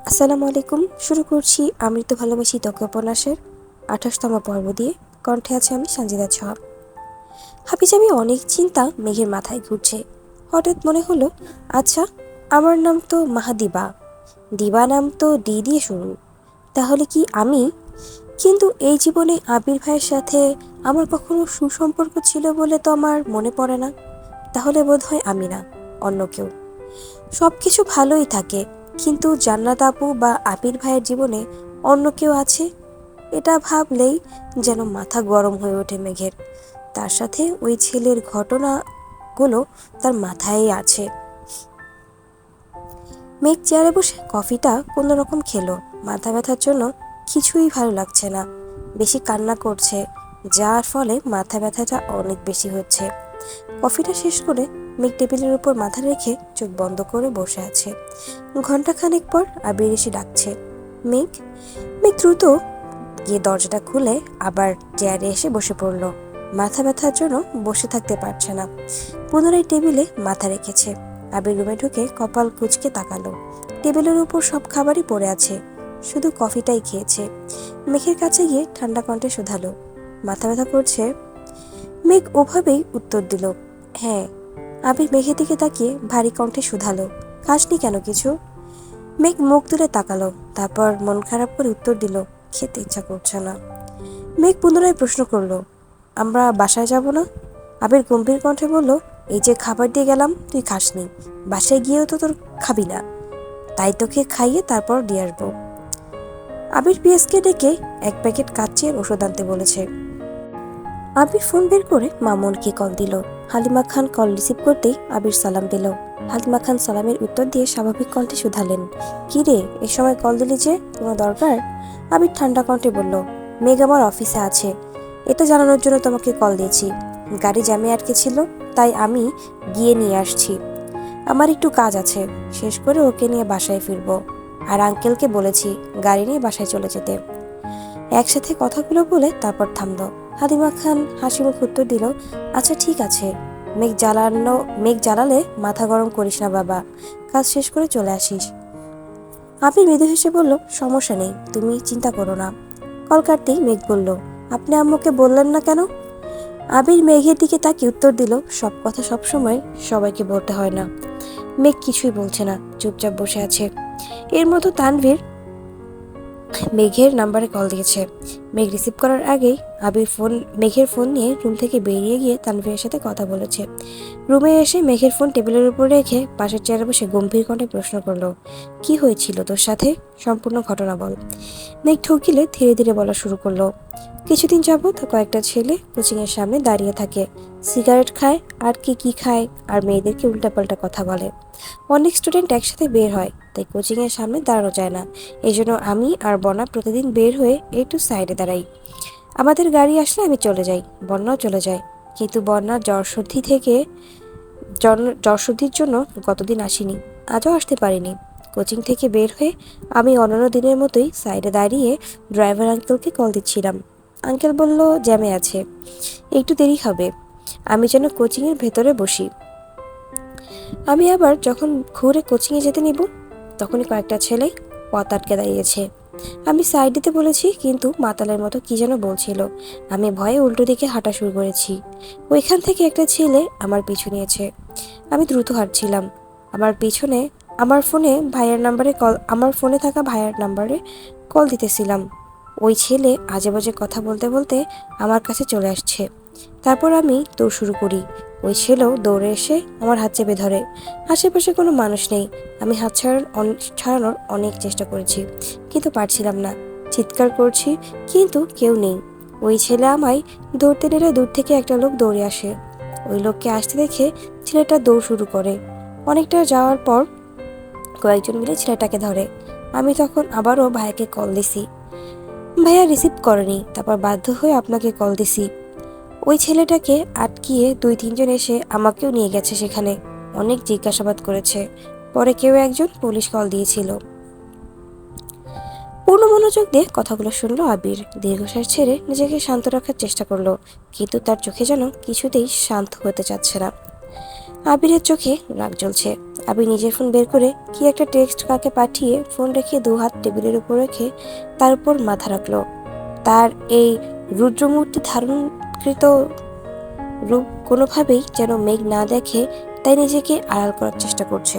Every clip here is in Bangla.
আসসালামু আলাইকুম। শুরু করছি আমৃত ভালোবাসি তোকে উপন্যাসের ২৮তম পর্ব দিয়ে। কণ্ঠে আছে আমি সঞ্জিদা ছ। হাবিজাবি অনেক চিন্তা মেঘের মাথায় ঘুরছে। হঠাৎ মনে হলো, আচ্ছা, আমার নাম তো মাহাদিবা, দিবা নাম তো ডি দিয়ে শুরু। তাহলে কি আমি? কিন্তু এই জীবনে আবির ভাইয়ের সাথে আমার কখনো সুসম্পর্ক ছিল বলে তো আমার মনে পড়ে না। তাহলে বোধহয় আমি না, অন্য কেউ। সবকিছু ভালোই থাকে, কিন্তু জান্নাত আপু বা আবির ভাইয়ের জীবনে অন্য কেউ আছে, এটা ভাবলেই যেন মাথা গরম হয়ে ওঠে মেঘের। তার সাথে ওই ছেলের ঘটনাগুলো তার মাথায় আছে। মেঘ চেয়ারে বসে কফিটা কোনো রকম খেলো। মাথা ব্যথার জন্য কিছুই ভালো লাগছে না, বেশি কান্না করছে, যার ফলে মাথা ব্যথাটা অনেক বেশি হচ্ছে। কফিটা শেষ করে মেঘ টেবিলের উপর মাথা রেখে চোখ বন্ধ করে বসে আছে। ঘন্টাখানেক পর আবির এসে ডাকছে, মেঘ। মেঘ দ্রুত গিয়ে দরজাটা খুলে আবার চেয়ারে এসে বসে পড়ল। মাথা ব্যথার জন্য বসে থাকতে পারছে না, পুনরায় টেবিলে মাথা রেখেছে। আবির রুমে ঢুকে কপাল কুঁচকে তাকালো। টেবিলের উপর সব খাবারই পড়ে আছে, শুধু কফিটাই খেয়েছে। মেঘের কাছে গিয়ে ঠান্ডা কণ্ঠে শুধালো, মাথা ব্যথা করছে? মেঘ ওভাবেই উত্তর দিল, হ্যাঁ। আবির মেঘের দিকে তাকিয়ে ভারী কণ্ঠে শুধালো, খাসনি কেন কিছু? মেঘ মুখ তুলে তাকালো, তারপর মন খারাপ করে উত্তর দিল, খেতে ইচ্ছা করছে না। মেঘ পুনরায় প্রশ্ন করলো, আমরা বাসায় যাব না? আবির গম্ভীর কণ্ঠে বলল, এই যে খাবার দিয়ে গেলাম, তুই খাসনি, বাসায় গিয়েও তো তোর খাবি না, তাই তোকে খাইয়ে তারপর দিয়ে আসবো। আবির পিএসকে ডেকে এক প্যাকেট কাচ্চির ওষুধ আনতে বলেছে। আবির ফোন বের করে মামুনকে কল দিল। হালিমা খান কল রিসিভ করতেই আবির সালাম দিল। হালিমা খান সালামের উত্তর দিয়ে স্বাভাবিক কণ্ঠে শুধালেন, কি রে, এ সময় কল দিলি যে, কোনো দরকার? আবির ঠান্ডা কণ্ঠে বলল, মেঘ আমার অফিসে আছে, এটা জানানোর জন্য তোমাকে কল দিয়েছি। গাড়ি জ্যামে আটকে ছিল, তাই আমি গিয়ে নিয়ে আসছি। আমার একটু কাজ আছে, শেষ করে ওকে নিয়ে বাসায় ফিরবো। আর আঙ্কেলকে বলেছি গাড়ি নিয়ে বাসায় চলে যেতে। একসাথে কথাগুলো বলে তারপর থামল। হালিমা খান হাসি মুখ উত্তর দিল, আচ্ছা ঠিক আছে, মেঘ জ্বালালে মাথা গরম করিস না বাবা, কাজ শেষ করে চলে আসিস। আবির মৃদু হেসে বলল, সমস্যা নেই, তুমি চিন্তা করো না। কল কাটতেই মেঘ বলল, আপনি আম্মুকে বললেন না কেন? আবির মেঘের দিকে তাকিয়ে উত্তর দিল, সব কথা সবসময় সবাইকে বলতে হয় না। মেঘ কিছুই বলছে না, চুপচাপ বসে আছে। এর মতো তানভীর মেঘের নাম্বারে কল দিয়েছে। মেঘ রিসিভ করার আগেই আবির মেঘের ফোন নিয়ে রুম থেকে বেরিয়ে গিয়ে তানভীরের সাথে কথা বলেছে। রুমে এসে মেঘের ফোন টেবিলের উপর রেখে পাশের চেয়ারে বসে গম্ভীর কণ্ঠে প্রশ্ন করলো, কি হয়েছিল তোর সাথে, সম্পূর্ণ ঘটনা বল। মেঘ ঠকিলে ধীরে ধীরে বলা শুরু করলো, কিছুদিন যাবৎ কয়েকটা ছেলে কোচিং এর সামনে দাঁড়িয়ে থাকে, সিগারেট খায়, আর কি খায়, আর মেয়েদেরকে উল্টাপাল্টা কথা বলে। অনেক স্টুডেন্ট একসাথে বের হয়, তাই কোচিং এর সামনে দাঁড়ানো যায় না। এই জন্য আমি আর বন্যা প্রতিদিন বের হয়ে একটু সাইডে দাঁড়াই। আমাদের গাড়ি আসলে আমি চলে যাই, বন্যাও চলে যায়। কিন্তু বন্যার জ্বর সর্দির জন্য গতদিন আসিনি, আজও আসতে পারিনি। কোচিং থেকে বের হয়ে আমি অন্যান্য দিনের মতোই সাইডে দাঁড়িয়ে ড্রাইভার আঙ্কেলকে কল দিচ্ছিলাম। আঙ্কেল বলল জ্যামে আছে, একটু দেরি হবে। আমি যেন কোচিংয়ের ভেতরে বসি। আমি আবার যখন ঘুরে কোচিংয়ে যেতে নিব, তখনই কয়েকটা ছেলে পথ আটকে দাঁড়িয়েছে। আমি সাইড দিতে বলেছি, কিন্তু মাতালের মতো কি যেন বলছিল। আমি ভয়ে উল্টো দিকে হাঁটা শুরু করেছি। ওইখান থেকে একটা ছেলে আমার পিছু নিয়েছে। আমি দ্রুত হাঁটছিলাম। আমার পিছনে আমার ফোনে থাকা ভাইয়ার নাম্বারে কল দিতেছিলাম। ওই ছেলে আজে বাজে কথা বলতে বলতে আমার কাছে চলে আসছে। তারপর আমি দৌড় শুরু করি। ওই ছেলেও দৌড়ে এসে আমার হাত চেপে ধরে। আশেপাশে কোনো মানুষ নেই। আমি হাত ছাড়ানোর অনেক চেষ্টা করেছি, কিন্তু পারছিলাম না। চিৎকার করছি, কিন্তু কেউ নেই। ওই ছেলে আমায় ধরতে নিলে দূর থেকে একটা লোক দৌড়ে আসে। ওই লোককে আসতে দেখে ছেলেটা দৌড় শুরু করে। অনেকটা যাওয়ার পর কয়েকজন মিলে ছেলেটাকে ধরে। আমি তখন আবারও ভাইয়াকে কল দিছি, ভাইয়া রিসিভ করেনি। তারপর বাধ্য হয়ে আপনাকে কল দিছি। ওই ছেলেটাকে আটকিয়ে 2-3 জন এসে আমাকেও নিয়ে গেছে সেখানে। অনেক জিজ্ঞাসাবাদ করেছে। পরে কেউ একজন পুলিশ কল দিয়েছিল। পূর্ণ মনোযোগ দিয়ে কথাগুলো শুনলো আবির। দীর্ঘশ্বাস ছেড়ে নিজেকে শান্ত রাখার চেষ্টা করলো, কিন্তু তার চোখে যেন কিছুতেই শান্ত হতে চাচ্ছে না। আবিরের চোখে রাগ জ্বলছে। আবির নিজের ফোন বের করে কি একটা টেক্সট কাকে পাঠিয়ে ফোন রেখে দু হাত টেবিলের উপর রেখে তার উপর মাথা রাখলো। তার এই রুদ্রমূর্তি ধারণকৃত রূপ কোনোভাবেই যেন মেঘ না দেখে, তাই নিজেকে আড়াল করার চেষ্টা করছে।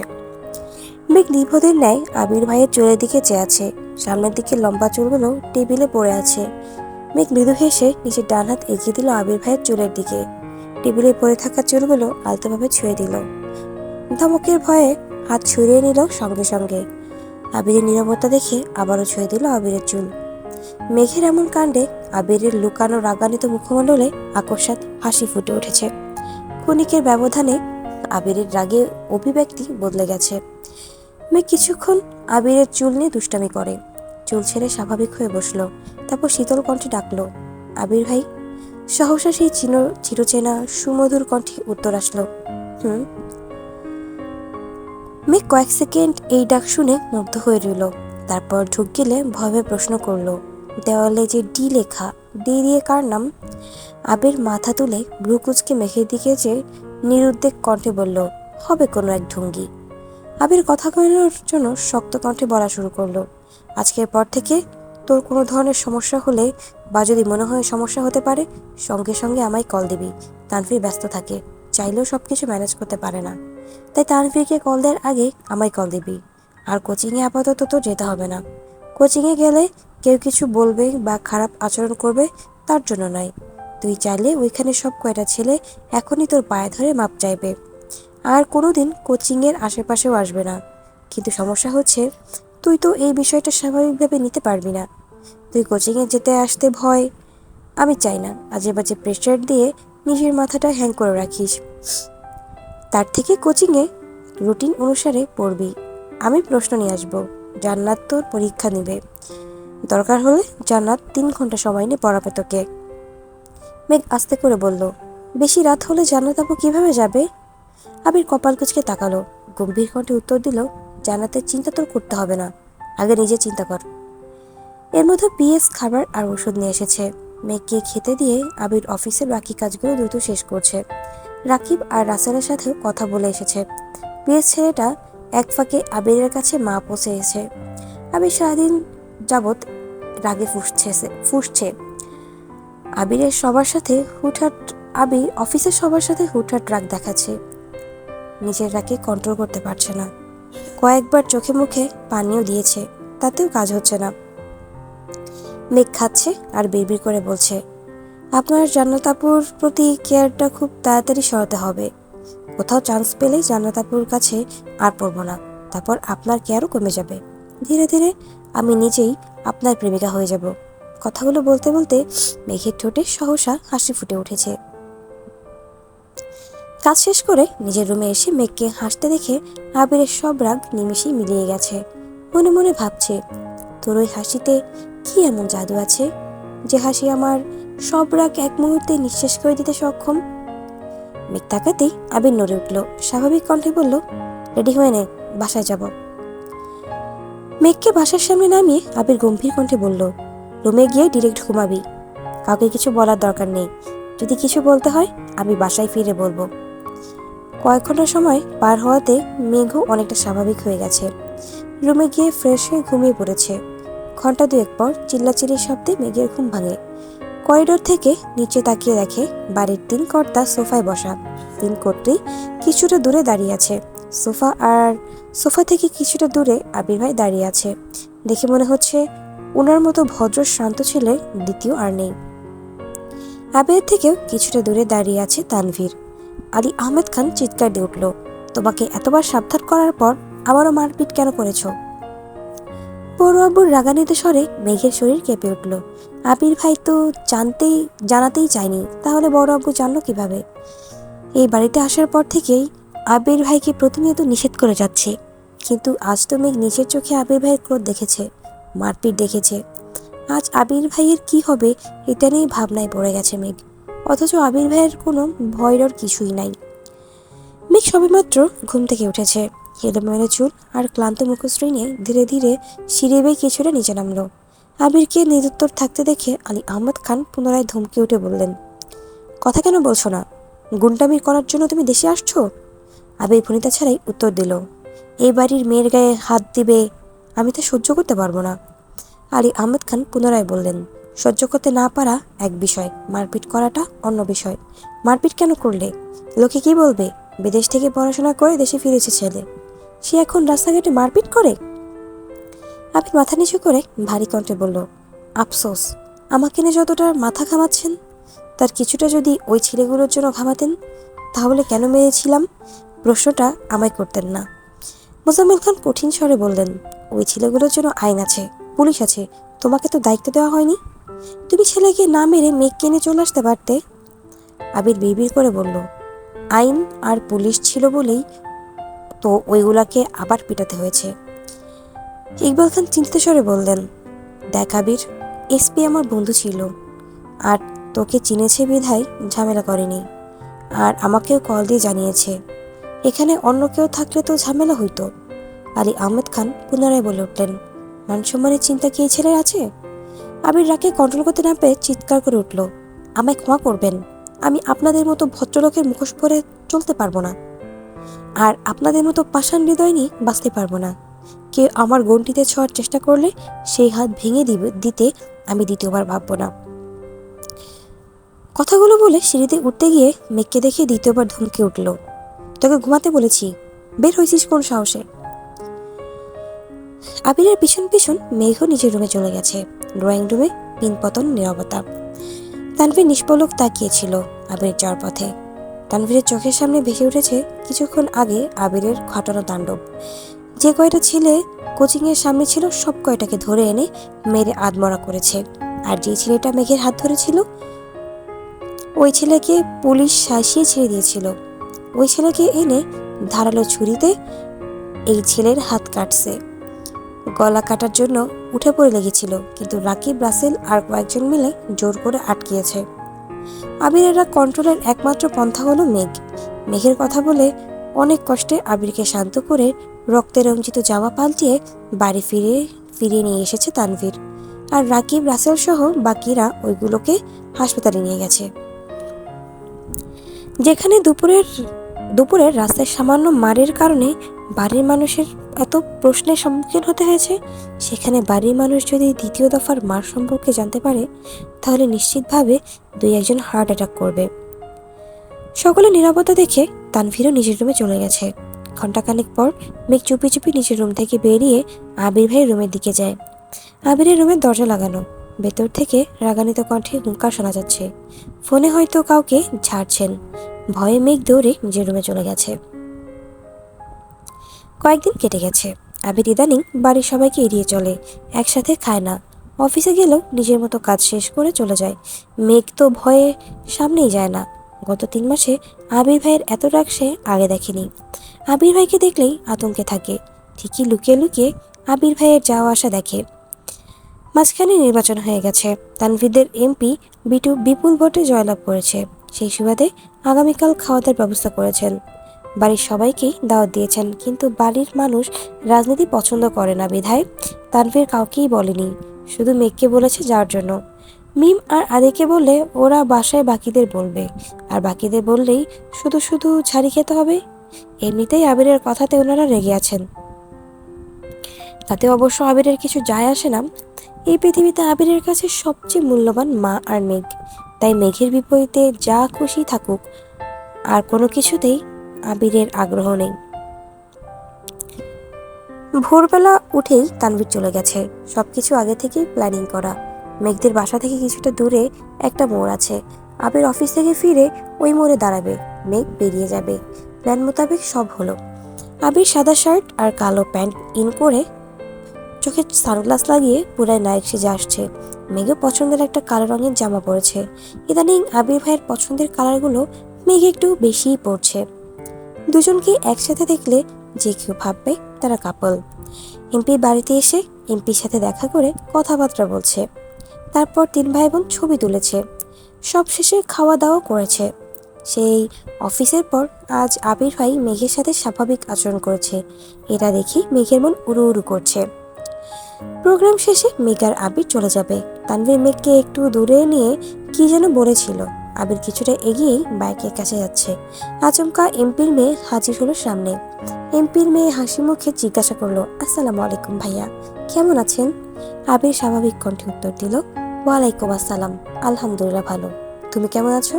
মেঘ নির্বোধের ন্যায় আবির ভাইয়ের চুলের দিকে চেয়ে আছে। সামনের দিকে লম্বা চুলগুলো টেবিলে পড়ে আছে। মেঘ মৃদু হেসে নিজের ডান হাত এগিয়ে দিল আবির ভাইয়ের চুলের দিকে। টেবিলে পড়ে থাকা চুলগুলো আলতোভাবে ছুঁয়ে দিল। ধমকের ভয়ে হাত সরিয়ে নিল সঙ্গে সঙ্গে। আবিরের নীরবতা দেখে আবারও ছুঁয়ে দিল আবিরের চুল। মেঘের এমন কাণ্ডে আবিরের লুকানো রাগান্বিত মুখমণ্ডলে আকস্মাৎ হাসি ফুটে উঠেছে। ক্ষণিকের ব্যবধানে আবিরের রাগে অভিব্যক্তি বদলে গেছে। মেঘ কিছুক্ষণ আবিরের চুল নিয়ে দুষ্টামি করে, চুল ছেড়ে স্বাভাবিক হয়ে বসলো। তারপর শীতল কণ্ঠে ডাকলো, আবির ভাই। সহসা সেই চিরচেনা সুমধুর কণ্ঠে উত্তর আসলো, হুম। মেঘ কয়েক সেকেন্ড এই ডাক শুনে মুগ্ধ হয়ে রইল। তারপর ঢুক গেলে ভয়ে প্রশ্ন করলো, দেওয়ালে যে ডি লেখা, ডি দিয়ে কার নাম? আবির মাথা তুলে ভ্রু কুঁচকে মেঘের দিকে যে নিরুদ্বেগ কণ্ঠে বলল, হবে কোনো এক ঢঙ্গি। আবির কথা কইনোর জন্য শক্ত কণ্ঠে বলা শুরু করলো, আজকের পর থেকে তোর কোনো ধরনের সমস্যা হলে বা যদি মনে হয় সমস্যা হতে পারে, সঙ্গে সঙ্গে আমায় কল দিবি। তানভীর ব্যস্ত থাকে, চাইলেও সবকিছু ম্যানেজ করতে পারে না, তাই তানভীরকে কল দেওয়ার আগে আমায় কল দিবি। আর কোচিংয়ে আপাতত তো যেতে হবে না। কোচিংয়ে গেলে কেউ কিছু বলবে বা খারাপ আচরণ করবে তার জন্য নয়। তুই চাইলে ওইখানে সব কয়টা ছেলে এখনই তোর পায়ে ধরে মাপ চাইবে, আর কোনোদিন কোচিংয়ের আশেপাশেও আসবে না। কিন্তু সমস্যা হচ্ছে, তুই তো এই বিষয়টা স্বাভাবিকভাবে নিতে পারবি না। তুই কোচিংয়ে যেতে আসতে ভয়। আমি চাই না আজে বাজে প্রেশার দিয়ে নিজের মাথাটা হ্যাং করে রাখিস। তার থেকে কোচিংয়ে রুটিন অনুসারে পড়বি। আমি প্রশ্ন নিয়ে আসবো, জান্নাত তোর পরীক্ষা নেবে। দরকার হলে জান্নাত 3 ঘন্টা সময় নিয়ে পড়াবে তোকে। মেঘ আস্তে করে বলল, বেশি রাত হলে জান্নাত আপু কিভাবে যাবে? আবির কপাল কুঁচকে তাকালো, গম্ভীর কণ্ঠে উত্তর দিল, জান্নাতের চিন্তা তোর করতে হবে না, আগে নিজে চিন্তা কর। এর মধ্যে পিএস খাবার আর ওষুধ নিয়ে এসেছে। মেঘকে খেতে দিয়ে আবির অফিসের বাকি কাজগুলো দ্রুত শেষ করছে। রাকিব আর রাসেলের সাথেও কথা বলে এসেছে। পিএস ছেলেটা এক ফাঁকে আবিরের কাছে মা পৌঁছে এসেছে। আবির সারাদিন যাবৎ রাগে ফুঁসছে। আবিরের সবার সাথে হুটহাট আবির অফিসের সবার সাথে হুটহাট রাগ দেখাচ্ছে। নিজের রাগে কন্ট্রোল করতে পারছে না। কয়েকবার চোখে মুখে পানিও দিয়েছে, তাতেও কাজ হচ্ছে না। মেঘ খাচ্ছে আর বিড়বিড় করে বলছে, আপনার জান্নাত আপুর প্রতি কেয়ারটা খুব তাড়াতাড়ি সরাতে হবে। কোথাও চান্স পেলেই জান্নাত আপুর কাছে আর পড়বো না, তারপর আপনার কেয়ারও কমে যাবে। ধীরে ধীরে আমি নিজেই আপনার প্রেমিকা হয়ে যাব। কথাগুলো বলতে বলতে মেঘের ঠোঁটে সহসা হাসি ফুটে উঠেছে। কাজ শেষ করে নিজের রুমে এসে মেঘকে হাসতে দেখে আবিরের সব রাগ নিমেষেই মিলিয়ে গেছে। মনে মনে ভাবছে, তোর ওই হাসিতে কি এমন জাদু আছে যে হাসি আমার সব রাগ এক মুহূর্তে নিঃশেষ করে দিতে সক্ষম? মেঘ তাকাতেই আবির নড়ে উঠল, স্বাভাবিক কণ্ঠে বলল, রেডি হয়ে নে, বাসায় যাব। মেঘকে বাসার সামনে নামিয়ে আবির গম্ভীর কণ্ঠে বলল, রুমে গিয়ে ডিরেক্ট ঘুমাবি, কাউকে কিছু বলার দরকার নেই। যদি কিছু বলতে হয় আমি বাসায় ফিরে বলবো। কয়েক ঘন্টা সময় পার হওয়াতে মেঘও অনেকটা স্বাভাবিক হয়ে গেছে। রুমে গিয়ে ফ্রেশ হয়ে ঘুমিয়ে পড়েছে। ঘন্টা দুয়েক পর চিল্লাচিল্লির শব্দে মেঘের ঘুম ভাঙে। করিডোর থেকে নিচে তাকিয়ে দেখে বাড়ির 3 কর্তা সোফায় বসা। 3 কর্ত্রী কিছুটা দূরে দাঁড়িয়ে আছে। সোফা থেকে কিছুটা দূরে আবির ভাই দাঁড়িয়ে আছে। দেখে মনে হচ্ছে ওনার মতো ভদ্র শান্ত ছেলে দ্বিতীয় আর নেই। আবির থেকেও কিছুটা দূরে দাঁড়িয়ে আছে তানভীর। আলী আহমেদ খান চিৎকার দিয়ে উঠল, তোমাকে এতবার সাবধান করার পর আবারও মারপিট কেন করেছ? বড় আব্বুর রাগান্বিত স্বরে মেঘের শরীর কেঁপে উঠল। আবির ভাই তো জানাতেই চায়নি, তাহলে বড় আব্বু জানলো কিভাবে? এই বাড়িতে আসার পর থেকেই আবির ভাইকে প্রতিনিয়ত নিষেধ করে যাচ্ছে, কিন্তু আজ তো মেঘ নিজের চোখে আবির ভাইয়ের ক্রোধ দেখেছে, মারপিট দেখেছে। আজ আবির ভাইয়ের কি হবে এটা নিয়ে ভাবনায় পড়ে গেছে মেঘ। অথচ আবির ভাইয়ের কোনো ভয়ের কিছুই নাই। মেঘ সবেমাত্র ঘুম থেকে উঠেছে। এলোমেলো চুল আর ক্লান্ত মুখশ্রী নিয়ে ধীরে ধীরে সিঁড়ি বেয়ে কিছুটা নিচে নামলো। আবিরকে নিরুত্তর থাকতে দেখে আলী আহমদ খান পুনরায় ধমকে উঠে বললেন, কথা কেন বলছো না? গুন্ডামি করার জন্য তুমি দেশে আসছো? আবির ভনিতা ছাড়াই উত্তর দিল, এই বাড়ির মেয়ের গায়ে হাত দিবে, আমি তা সহ্য করতে পারবো না। আলী আহমেদ খান পুনরায় বললেন, সহ্য করতে না পারা এক বিষয়, মারপিট করাটা অন্য বিষয়। মারপিট কেন করলে? লোকে কি বলবে? বিদেশ থেকে পড়াশোনা করে দেশে ফিরেছে ছেলে, সে এখন রাস্তাঘাটে মারপিট করে? আবির মাথা নিচু করে ভারী কণ্ঠে বলল, আফসোস, আমাকে নিয়ে যতটা মাথা ঘামাচ্ছেন, তার কিছুটা যদি ওই ছেলেগুলোর জন্য ঘামাতেন, তাহলে কেন মেরেছিলাম প্রশ্নটা আমায় করতেন না। মোজাম্মেল খান কঠিন স্বরে বললেন, ওই ছেলেগুলোর জন্য আইন আছে, পুলিশ আছে, তোমাকে তো দায়িত্ব দেওয়া হয়নি। তুমি ছেলেকে না মেরে মেঘকে নিয়ে চলে আসতে পারতে। আবির বিড়বিড় করে বলল, আইন আর পুলিশ ছিল বলেই তো ওইগুলাকে আবার পিটাতে হয়েছে। ইকবাল খান চিন্তিত স্বরে বললেন, দেখ আবির, এসপি আমার বন্ধু ছিল, আর তোকে চিনেছে বিধায় ঝামেলা করেনি, আর আমাকেও কল দিয়ে জানিয়েছে। এখানে অন্য কেউ থাকলে তো ঝামেলা হইতো। আলী আহমেদ খান পুনরায় বলে উঠলেন, মানসম্মানের চিন্তা কি এই ছেলের আছে? আবির রাগে কন্ট্রোল করতে না পেরে চিৎকার করে উঠল, আমায় ক্ষমা করবেন, আমি আপনাদের মতো ভদ্রলোকের মুখোশ পরে চলতে পারবো না, আর আপনাদের মতো পাষাণ হৃদয় নিয়ে বাঁচতে পারবো না। কেউ আমার গণ্ডিতে ছোঁয়ার চেষ্টা করলে সেই হাত ভেঙে দিতে আমি দ্বিতীয়বার ভাববো না। কথাগুলো বলে সিঁড়িতে উঠতে গিয়ে মেঘকে দেখে দ্বিতীয়বার ধমকে উঠল, তোকে ঘুমাতে বলেছি, বের হয়েছিস কোন সাহসে? আবিরের পিছন পিছন মেঘও নিজের রুমে চলে গেছে। ড্রয়িং রুমে পিনপতন নীরবতা। তানভীর নিষ্পলক তাকিয়েছিল আবিরের যাওয়ার পথে। তানভীরের চোখের সামনে ভেসে উঠেছে কিছুক্ষণ আগে আবিরের ঘটানো তাণ্ডব। যে কয়টা ছেলে কোচিংয়ের সামনে ছিল সব কয়টাকে ধরে এনে মেরে আধমরা করেছে, আর যে ছেলেটা মেঘের হাত ধরেছিল ওই ছেলেকে পুলিশ শাসিয়ে ছেড়ে দিয়েছিল। ওই ছেলেকে এনে ধারালো ছুরিতে এই ছেলের হাত কাটছে, গলা কাটার জন্য উঠে পড়ে লেগেছিল, কিন্তু রাকিব, রাসেল আর কয়েকজন মিলে জোর করে আটকিয়েছে। আবিরেরা কন্ট্রোলের একমাত্র পন্থা হলো মেঘ। মেঘের কথা বলে অনেক কষ্টে আবিরকে শান্ত করে রক্তে রঞ্জিত জামা পাল্টিয়ে বাড়ি ফিরিয়ে নিয়ে এসেছে তানভীর, আর রাকিব, রাসেল সহ বাকিরা ওইগুলোকে হাসপাতালে নিয়ে গেছে। যেখানে দুপুরের রাস্তায় সামান্য মারের কারণে বাড়ির মানুষের এত প্রশ্নের সম্মুখীন হতে হয়েছে, সেখানে বাড়ির মানুষ যদি দ্বিতীয় দফার মার সম্পর্কে জানতে পারে, তাহলে নিশ্চিতভাবে 2-1 হার্ট অ্যাটাক করবে। সকলে নিরাপত্তা দেখে তানভীরও নিজের রুমে চলে গেছে। ঘণ্টাখানেক পর মেঘ চুপি চুপি নিজের রুম থেকে বেরিয়ে আবির ভাইয়ের রুমের দিকে যায়। আবিরের রুমের দরজা লাগানো, ভেতর থেকে রাগান্বিত কণ্ঠে হুঙ্কার শোনা যাচ্ছে। ফোনে হয়তো কাউকে ঝাড়ছেন। ভয়ে মেঘ দৌড়ে নিজের রুমে চলে গেছে। কয়েকদিন কেটে গেছে। আবির ইদানিং বাড়ির সবাইকে এড়িয়ে চলে, একসাথে খায় না। অফিসে গেলেও নিজের মতো কাজ শেষ করে চলে যায়। মেঘ তো ভয়ে সামনেই যায় না। গত 3 মাসে আবির ভাইয়ের এত রাগ সে আগে দেখেনি। আবির ভাইকে দেখলেই আতঙ্কে থাকে, ঠিকই লুকিয়ে লুকিয়ে আবির ভাইয়ের যাওয়া আসা দেখে। মাঝখানে নির্বাচন হয়ে গেছে। তানভীরদের এমপি বিপুল ভোটে জয়লাভ করেছে। সেই সুবাদে আগামীকাল খাওয়া দাওয়ার ব্যবস্থা করেছেন। বাড়ির সবাইকেই দাওয়াত দিয়েছেন, কিন্তু বাড়ির মানুষ রাজনীতি পছন্দ করে না বিধায় তানভীর কাউকেই বলেনি, শুধু মেঘকে বলেছে যাওয়ার জন্য। মিম আর আদিকে বললে ওরা বাসায় বাকিদের বলবে, আর বাকিদের বললেই শুধু শুধু ঝাড়ি খেতে হবে। এমনিতেই আবিরের কথাতে ওনারা রেগে আছেন, তাতে অবশ্য আবিরের কিছু যায় আসে না। এই পৃথিবীতে আবিরের কাছে সবচেয়ে মূল্যবান মা আর মেঘ, তাই মেঘের বিপরীতে যা খুশি থাকুক, আর কোনো কিছুতেই আবিরের আগ্রহ নেই। ভোরবেলা উঠেই তানভীর চলে গেছে। সবকিছু আগে থেকেই প্ল্যানিং করা। মেঘদের বাসা থেকে কিছুটা দূরে একটা মোড় আছে। আবির অফিস থেকে ফিরে ওই মোড়ে দাঁড়াবে, মেঘ বেরিয়ে যাবে। প্ল্যান মোতাবেক সব হলো। আবির সাদা শার্ট আর কালো প্যান্ট ইন করে চোখে সানগ্লাস লাগিয়ে পুরাই নায়ক সেজে আসছে। মেঘে পছন্দের একটা কালো রঙের জামা পরেছে। ইদানিং আবির ভাইয়ের পছন্দের কালারগুলো মেঘ একটু বেশিই পড়ছে। দুজনকে একসাথে দেখলে যে কেউ ভাববে তারা কাপল। এমপি বাড়িতে এসে এমপির সাথে দেখা করে কথাবার্তা বলছে। তারপর 3 ভাই বোন ছবি তুলেছে। সব শেষে খাওয়া দাওয়া করেছে। সেই অফিসের পর আজ আবির ভাই মেঘের সাথে স্বাভাবিক আচরণ করেছে। এটা দেখি মেঘের মন উড়ু উড়ু করছে। প্রোগ্রাম শেষে মেঘ আর আবির চলে যাবে। তানভীর মেঘকে একটু দূরে নিয়ে কি যেন বলেছিল। আবির কিছুটা এগিয়েই বাইকের কাছে যাচ্ছে। আচমকা এমপির মেয়ে হাজির হলো সামনে। এমপির মেয়ে হাসি মুখে জিজ্ঞাসা করলো, আসসালামু আলাইকুম ভাইয়া, কেমন আছেন? আবির স্বাভাবিক কণ্ঠে উত্তর দিল, ওয়ালাইকুম আসসালাম, আলহামদুলিল্লাহ ভালো, তুমি কেমন আছো?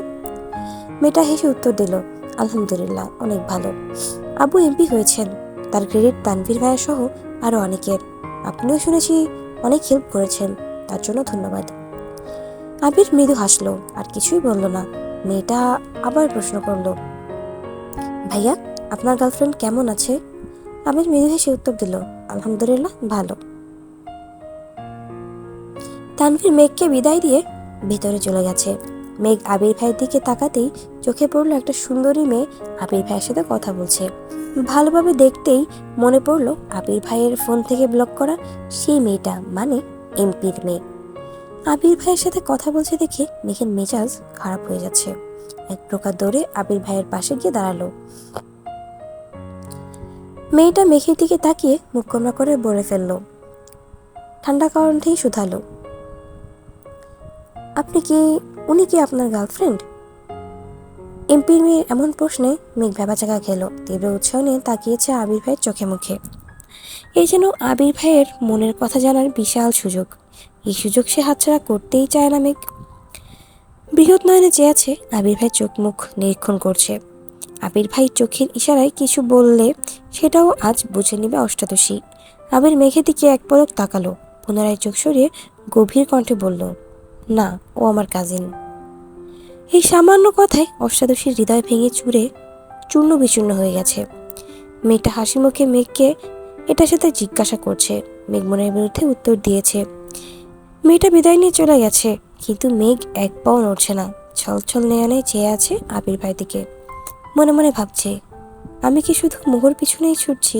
মেয়েটা হেসে উত্তর দিল, আলহামদুলিল্লাহ অনেক ভালো। আব্বু এমপি হয়েছেন, তার ক্রেডিট তানভীর ভাইয়া সহ আরো অনেকের। আপনিও শুনেছি অনেক হেল্প করেছেন, তার জন্য ধন্যবাদ। আবির মৃদু হাসলো, আর কিছুই বলল না। মেয়েটা আবার প্রশ্ন করলো, ভাইয়া আপনার গার্লফ্রেন্ড কেমন আছে? আবির মৃদু হেসে উত্তর দিল, আলহামদুলিল্লাহ ভালো। তানভীর মেঘকে বিদায় দিয়ে ভেতরে চলে গেছে। মেঘ আবির ভাইয়ের দিকে তাকাতেই চোখে পড়লো একটা সুন্দরী মেয়ে আবির ভাইয়ের সাথে কথা বলছে। ভালোভাবে দেখতেই মনে পড়লো আবির ভাইয়ের ফোন থেকে ব্লক করা সেই মেয়েটা, মানে এমপির মেয়ে। আবির ভাইয়ের সাথে কথা বলছে দেখে মেঘের মেজাজ খারাপ হয়ে যাচ্ছে। এক প্রকার দৌড়ে আবির ভাইয়ের পাশে গিয়ে দাঁড়ালো। মেয়েটা মেঘের দিকে তাকিয়ে মুখ কোমড়া করে বলে ফেললো, ঠান্ডা কণ্ঠেই শুধালো, উনি কি আপনার গার্লফ্রেন্ড? এমপির মেয়ের এমন প্রশ্নে মেঘ ভ্যাবাচাকা খেলো। তীব্র উৎসাহ নিয়ে তাকিয়েছে আবির ভাইয়ের চোখে মুখে। এই যেন আবির ভাইয়ের মনের কথা জানার বিশাল সুযোগ। এই সুযোগ সে হাতছাড়া করতেই চায় না মেঘ। বৃহৎ নয়নে চেয়ে আছে আবির ভাই, চোখ মুখ নিরীক্ষণ করছে। আবির ভাই চোখের ইশারায় কিছু বললে সেটাও আজ বুঝে নিবে অষ্টাদশী। আবির মেঘের দিকে এক পলক তাকালো, পুনরায় চোখ সরিয়ে গভীর কণ্ঠে বলল, না, ও আমার কাজিন। এই সামান্য কথায় অষ্টাদশীর হৃদয় ভেঙে চূর্ণ বিচূর্ণ হয়ে গেছে। মেয়েটা হাসি মুখে মেঘকে এটা সেটা জিজ্ঞাসা করছে। মেঘ মনের বিরুদ্ধে উত্তর দিয়েছে। মেয়েটা বিদায় নিয়ে চলে গেছে, কিন্তু মেঘ এক পাও নড়ছে না। ছলছল নয়নে চেয়ে আছে আবির ভাই দিকে। মনে মনে ভাবছে, আমি কি শুধু মোহর পিছনেই ছুটছি?